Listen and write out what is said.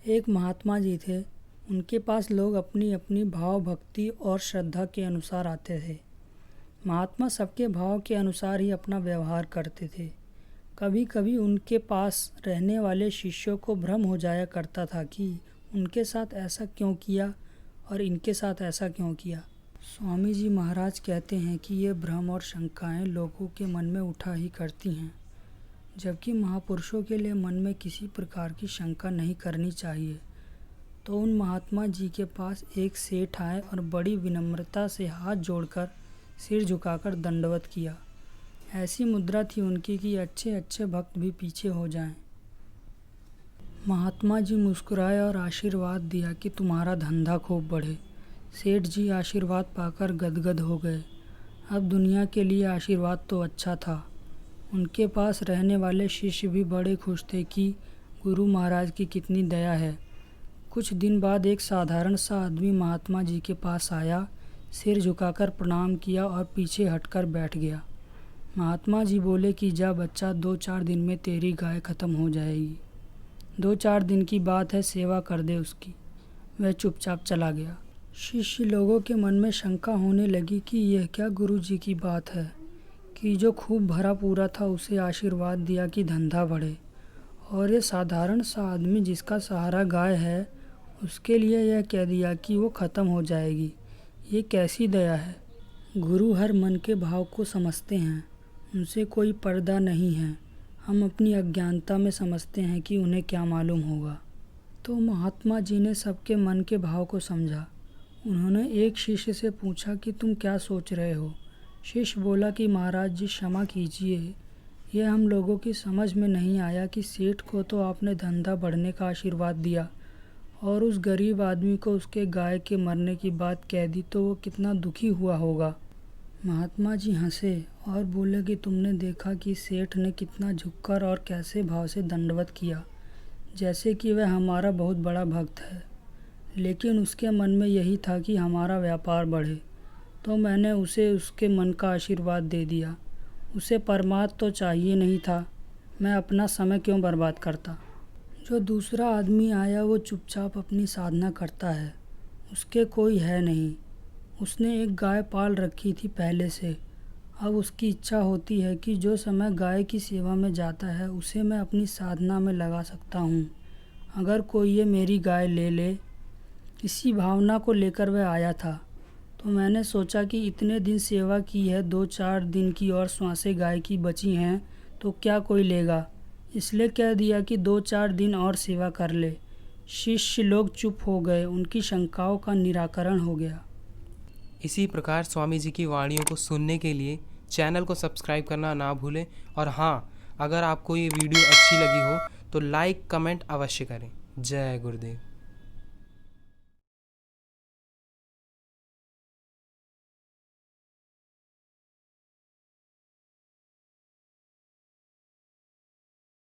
एक महात्मा जी थे। उनके पास लोग अपनी अपनी भाव भक्ति और श्रद्धा के अनुसार आते थे। महात्मा सबके भाव के अनुसार ही अपना व्यवहार करते थे। कभी कभी उनके पास रहने वाले शिष्यों को भ्रम हो जाया करता था कि उनके साथ ऐसा क्यों किया और इनके साथ ऐसा क्यों किया। स्वामी जी महाराज कहते हैं कि ये भ्रम और शंकाएं लोगों के मन में उठा ही करती हैं, जबकि महापुरुषों के लिए मन में किसी प्रकार की शंका नहीं करनी चाहिए। तो उन महात्मा जी के पास एक सेठ आए और बड़ी विनम्रता से हाथ जोड़कर सिर झुकाकर दंडवत किया। ऐसी मुद्रा थी उनकी कि अच्छे अच्छे भक्त भी पीछे हो जाएं। महात्मा जी मुस्कुराए और आशीर्वाद दिया कि तुम्हारा धंधा खूब बढ़े। सेठ जी आशीर्वाद पाकर गदगद हो गए। अब दुनिया के लिए आशीर्वाद तो अच्छा था। उनके पास रहने वाले शिष्य भी बड़े खुश थे कि गुरु महाराज की कितनी दया है। कुछ दिन बाद एक साधारण सा आदमी महात्मा जी के पास आया, सिर झुकाकर प्रणाम किया और पीछे हटकर बैठ गया। महात्मा जी बोले कि जा बच्चा, 2-4 दिन में तेरी गाय खत्म हो जाएगी। 2-4 दिन की बात है, सेवा कर दे उसकी। वह चुपचाप चला गया। शिष्य लोगों के मन में शंका होने लगी कि यह क्या गुरु जी की बात है कि जो खूब भरा पूरा था उसे आशीर्वाद दिया कि धंधा बढ़े, और ये साधारण सा आदमी जिसका सहारा गाय है उसके लिए यह कह दिया कि वो ख़त्म हो जाएगी। ये कैसी दया है। गुरु हर मन के भाव को समझते हैं, उनसे कोई पर्दा नहीं है। हम अपनी अज्ञानता में समझते हैं कि उन्हें क्या मालूम होगा। तो महात्मा जी ने सबके मन के भाव को समझा। उन्होंने एक शिष्य से पूछा कि तुम क्या सोच रहे हो। शिष्य बोला कि महाराज जी क्षमा कीजिए, यह हम लोगों की समझ में नहीं आया कि सेठ को तो आपने धंधा बढ़ने का आशीर्वाद दिया और उस गरीब आदमी को उसके गाय के मरने की बात कह दी, तो वो कितना दुखी हुआ होगा। महात्मा जी हंसे और बोले कि तुमने देखा कि सेठ ने कितना झुककर और कैसे भाव से दंडवत किया, जैसे कि वह हमारा बहुत बड़ा भक्त है। लेकिन उसके मन में यही था कि हमारा व्यापार बढ़े, तो मैंने उसे उसके मन का आशीर्वाद दे दिया। उसे परमार्थ तो चाहिए नहीं था, मैं अपना समय क्यों बर्बाद करता। जो दूसरा आदमी आया वो चुपचाप अपनी साधना करता है, उसके कोई है नहीं। उसने एक गाय पाल रखी थी पहले से। अब उसकी इच्छा होती है कि जो समय गाय की सेवा में जाता है उसे मैं अपनी साधना में लगा सकता हूँ। अगर कोई ये मेरी गाय ले ले, इसी भावना को लेकर वह आया था। तो मैंने सोचा कि इतने दिन सेवा की है, 2-4 दिन की और श्वासें गाय की बची हैं, तो क्या कोई लेगा। इसलिए कह दिया कि 2-4 दिन और सेवा कर ले। शिष्य लोग चुप हो गए, उनकी शंकाओं का निराकरण हो गया। इसी प्रकार स्वामी जी की वाणियों को सुनने के लिए चैनल को सब्सक्राइब करना ना भूलें। और हाँ, अगर आपको ये वीडियो अच्छी लगी हो तो लाइक कमेंट अवश्य करें। जय गुरुदेव।